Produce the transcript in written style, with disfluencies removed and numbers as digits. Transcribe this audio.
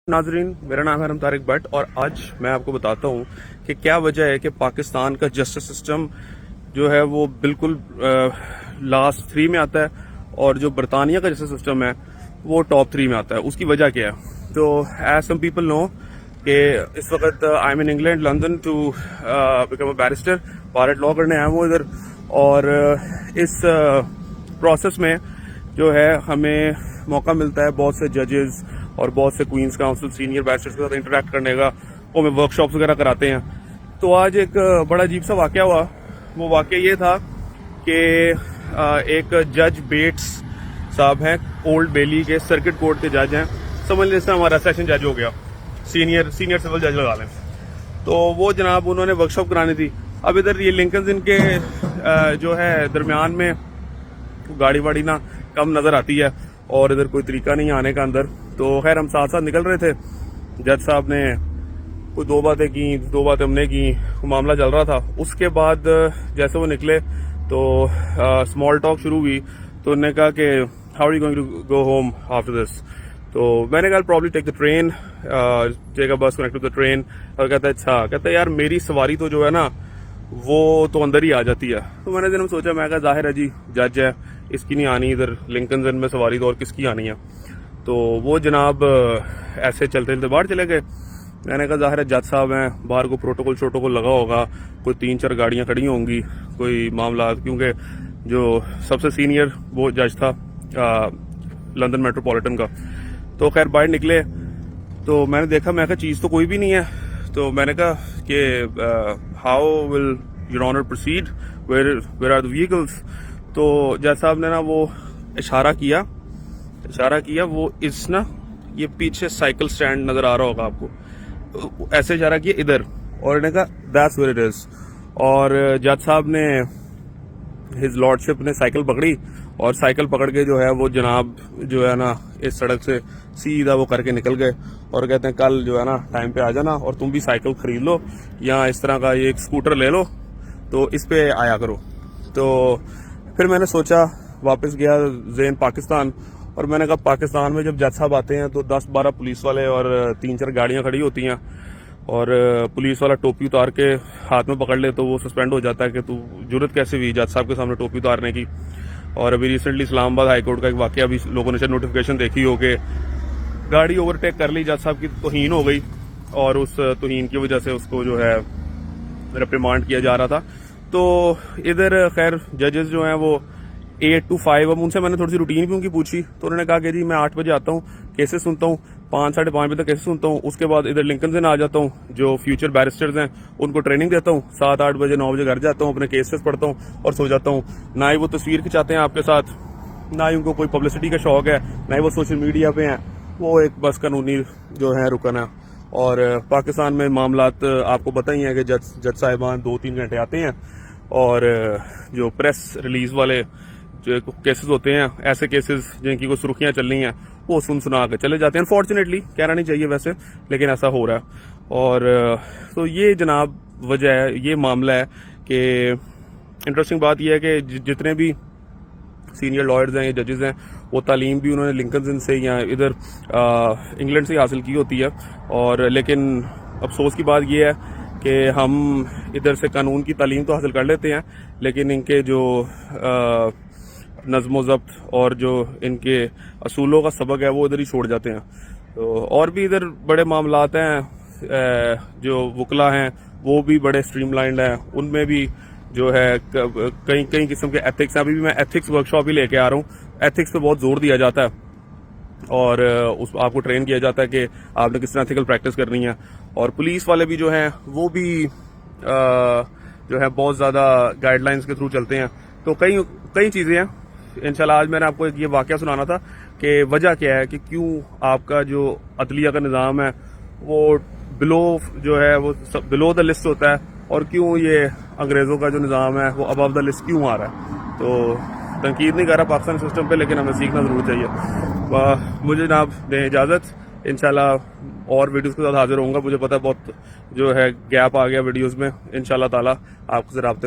नाजरीन, मेरा नाम है तारिक भट्ट और आज मैं आपको बताता हूँ कि क्या वजह है कि पाकिस्तान का जस्टिस सिस्टम जो है वो बिल्कुल लास्ट 3 में आता है और जो बरतानिया का जस्टिस सिस्टम है वो टॉप 3 में आता है। उसकी वजह क्या है? तो एज सम पीपल नो कि इस वक्त I am in England London to become a barrister, pilot law करने आया हूँ इधर। और इस प्रोसेस में जो है हमें मौका मिलता है बहुत से जजेस और बहुत से क्वींस काउंसिल सीनियर बैरिस्टर्स के साथ इंटरेक्ट करने का। वो हमें वर्कशॉप्स वगैरह कराते हैं। तो आज एक बड़ा अजीब सा वाकया हुआ। वो वाकया ये था कि एक जज बेट्स साहब हैं, ओल्ड बेली के सर्किट कोर्ट के जज हैं। समझ लें हमारा सेशन जज हो गया, सीनियर सिविल जज लगा लें। तो वो जनाब उन्होंने वर्कशॉप करानी थी। अब इधर ये लिंकन इनके जो है दरमियान में गाड़ी वाड़ी ना कम नजर आती है और इधर कोई तरीका नहीं आने का अंदर। तो खैर हम साथ साथ निकल रहे थे। जज साहब ने कोई दो बातें हमने की, मामला चल रहा था। उसके बाद जैसे वो निकले तो स्मॉल टॉक शुरू हुई। तो उन्होंने कहा कि how are you going to go home after this? तो मैंने कहा probably take the train, take a bus connect to the train. और कहता है अच्छा, कहता है यार मेरी सवारी तो जो है ना वो तो अंदर ही आ जाती है। तो मैंने दिन सोचा, मैं कहा जाहिर है जी जज है, इसकी नहीं आनी इधर लिंकन इन में सवारी तो और किसकी आनी है। तो वो जनाब ऐसे चलते चलते बाहर चले गए। मैंने कहा जाहिर है जज साहब हैं, बाहर को प्रोटोकॉल लगा होगा, कोई 3-4 गाड़ियां खड़ी होंगी, कोई मामला, क्योंकि जो सबसे सीनियर वो जज था लंदन मेट्रोपॉलिटन का। तो खैर बाहर निकले तो मैंने देखा, मैं कहा चीज तो कोई भी नहीं है। तो मैंने कहा कि how will your honour proceed, where are the vehicles? तो जज साहब ने ना वो इशारा किया, वो इस ना ये पीछे साइकिल स्टैंड नजर आ रहा होगा आपको, ऐसे इशारा किया इधर, और इन्होंने कहा दैट्स वेयर इट इज। और जज साहब ने, हिज लॉर्डशिप ने साइकिल पकड़ी और साइकिल पकड़ के जो है वो जनाब जो है ना इस सड़क से सीधा वो करके निकल गए। और कहते हैं कल जो है ना टाइम पे आ जाना और तुम भी साइकिल खरीद लो या इस तरह का एक स्कूटर ले लो, तो इस पे आया करो। तो फिर मैंने सोचा, वापस गया ज़ेन पाकिस्तान, और मैंने कहा पाकिस्तान में जब जज साहब आते हैं तो 10-12 पुलिस वाले और 3-4 गाड़ियां खड़ी होती हैं, और पुलिस वाला टोपी उतार के हाथ में पकड़ ले तो वो सस्पेंड हो जाता है कि तू जुर्रत कैसे हुई जज साहब के सामने टोपी उतारने की। और अभी रिसेंटली इस्लामाबाद हाईकोर्ट का एक वाकया भी लोगों ने शायद नोटिफिकेशन देखी हो कि गाड़ी ओवरटेक कर ली, जज साहब की तौहीन हो गई और उस तौहीन की वजह से उसको जो है रिप्रिमांड किया जा रहा था। तो इधर खैर जजेस जो हैं वो 8 to 5, अब उनसे मैंने थोड़ी सी रूटीन भी उनकी पूछी। तो उन्होंने कहा कि जी मैं 8 बजे आता हूँ, केसेस सुनता हूँ, 5-5:30 बजे तक केसेस सुनता हूँ, उसके बाद इधर लिंकन से आ जाता हूँ, जो फ्यूचर बैरिस्टर्स हैं उनको ट्रेनिंग देता हूँ, 7-8 बजे 9 बजे घर जाता हूँ, अपने केसेस पढ़ता हूँ और सो जाता हूँ। ना ही वो तस्वीर खिंचाते हैं आपके साथ, ना ही उनको कोई पब्लिसिटी का शौक है, ना ही वो सोशल मीडिया पे हैं। वो एक बस कानूनी जो है रुकन है। और पाकिस्तान में मामलात आपको पता ही है कि जज साहिबान 2-3 घंटे आते हैं और जो प्रेस रिलीज वाले जो केसेस होते हैं, ऐसे केसेस जिनकी कोई सुर्खियां चल रही हैं, वो सुना के चले जाते हैं। अनफॉर्चुनेटली, कहना नहीं चाहिए वैसे, लेकिन ऐसा हो रहा है। और तो ये जनाब वजह है, ये मामला है कि इंटरेस्टिंग बात यह है कि जितने भी सीनियर लॉयर्स हैं, ये जजेस हैं, वो तालीम भी उन्होंने लिंकन से या इधर इंग्लैंड से हासिल की होती है। और लेकिन अफसोस की बात यह है कि हम इधर से कानून की तालीम तो हासिल कर लेते हैं, लेकिन इनके जो नज़्म ज़ब्त और जो इनके असूलों का सबक है वो इधर ही छोड़ जाते हैं। तो और भी इधर बड़े मामलात हैं, जो वकला हैं वो भी बड़े स्ट्रीमलाइंड हैं, उनमें भी जो है कई किस्म के एथिक्स हैं। अभी भी मैं एथिक्स वर्कशॉप ही लेके आ रहा हूँ। एथिक्स पे बहुत जोर दिया जाता है और उस आपको ट्रेन किया जाता है कि आपने किस तरह एथिकल प्रैक्टिस करनी है। और पुलिस वाले भी जो हैं वो भी जो है बहुत ज़्यादा गाइडलाइंस के थ्रू चलते हैं। तो कई चीज़ें हैं। इंशाल्लाह आज मैंने आपको ये वाकया सुनाना था कि वजह क्या है कि क्यों आपका जो अदलिया का निज़ाम है वो बिलो जो है वो बिलो द लिस्ट होता है, और क्यों ये अंग्रेज़ों का जो निज़ाम है वो अबव द लिस्ट क्यों आ रहा है। तो तनकीद नहीं कर रहा पाकिस्तान सिस्टम पे, लेकिन हमें सीखना ज़रूर चाहिए। मुझे जनाब दें इजाज़त, इंशाल्लाह और वीडियोस के साथ हाजिर होऊंगा। मुझे पता है बहुत जो है गैप आ गया वीडियोस में, इंशाल्लाह ताला आपसे राब्ते में